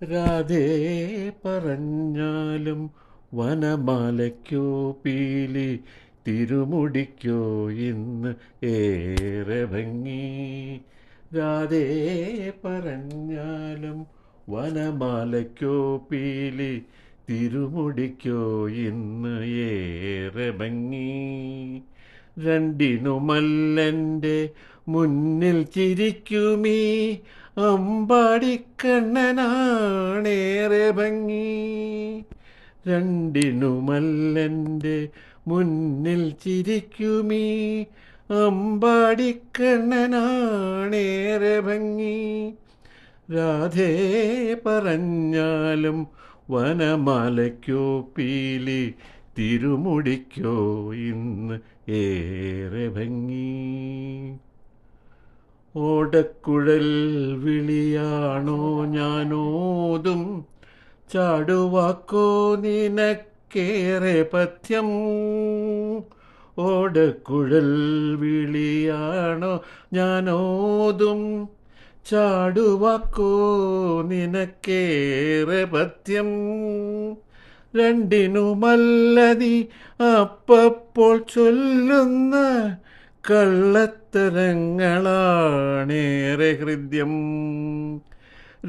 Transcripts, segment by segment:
രാധേ പറഞ്ഞാലും വനമാലയ്ക്കോ പീലി തിരുമുടിക്കോ ഇന്ന് ഏറെ ഭംഗി. രാധേ പറഞ്ഞാലും വനമാലയ്ക്കോ പീലി തിരുമുടിക്കോ ഇന്ന് ഏറെ ഭംഗി. രണ്ടിനുമല്ലെൻ്റെ മുന്നിൽ ചിരിക്കുമീ അമ്പാടിക്കണ്ണനാണേറെ ഭംഗി. രണ്ടിനുമല്ലെൻ്റെ മുന്നിൽ ചിരിക്കുമീ അമ്പാടിക്കണ്ണനാണേറെ ഭംഗി. രാധേ പറഞ്ഞാലും വനമാലയ്ക്കോ പീലി തിരുമുടിക്കോ ഇന്ന് ഏറെ ഭംഗി. ഓടക്കുഴൽ വിളിയാണോ ഞാനോതും ചാടുവാക്കോ നിനക്കേറെ പഥ്യം. ഓടക്കുഴൽ വിളിയാണോ ഞാനോതും ചാടുവാക്കോ നിനക്കേറെ പഥ്യം. രണ്ടിനുമല്ലതി അപ്പപ്പോൾ ചൊല്ലുന്ന കള്ളത്തരങ്ങളാണേറെ ഹൃദ്യം.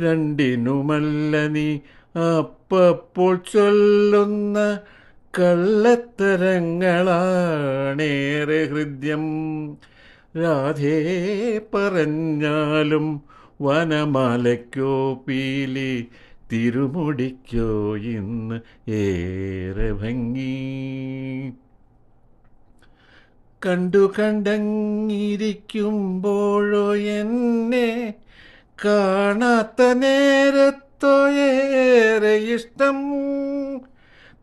രണ്ടിനുമല്ല നീ അപ്പപ്പോൾ ചൊല്ലുന്ന കള്ളത്തരങ്ങളാണേറെ ഹൃദ്യം. രാധേ പറഞ്ഞാലും വനമാലയ്ക്കോ പീലി തിരുമുടിക്കോ ഇന്ന് ഏറെ ഭംഗി. കണ്ടു കണ്ടങ്ങിരിക്കുമ്പോഴോ എന്നെ കാണാത്ത നേരത്തോ ഏറെ ഇഷ്ടം.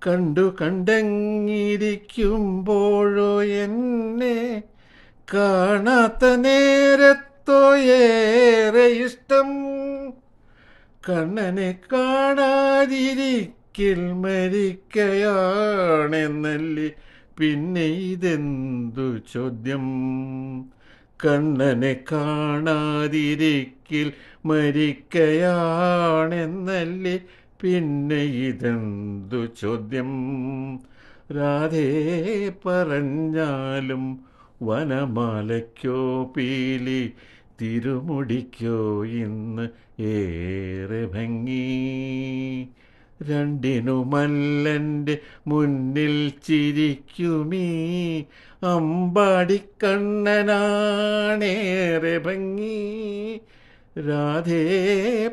കണ്ടു കണ്ടങ്ങിരിക്കുമ്പോഴോ എന്നെ കാണാത്ത നേരത്തോ ഏറെ ഇഷ്ടം. കണ്ണനെ കാണാതിരിക്കിൽ മരിക്കയാണെന്നല്ലേ പിന്നെ ഇതെന്തു ചോദ്യം. കണ്ണനെ കാണാതിരിക്കിൽ മരിക്കയാണെന്നല്ലേ പിന്നെ ഇതെന്തു ചോദ്യം. രാധേ പറഞ്ഞാലും വനമാലയ്ക്കോ പീലി തിരുമുടിക്കോ ഇന്ന് ഏറെ ഭംഗി. രണ്ടിനുമല്ലെൻ്റെ മുന്നിൽ ചിരിക്കുമീ അമ്പാടിക്കണ്ണനാണേറെ ഭംഗി. രാധേ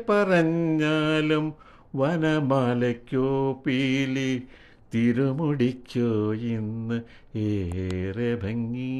പറഞ്ഞാലും വനമാലയ്ക്കോ പീലി തിരുമുടിക്കോ ഇന്ന് ഏറെ ഭംഗി.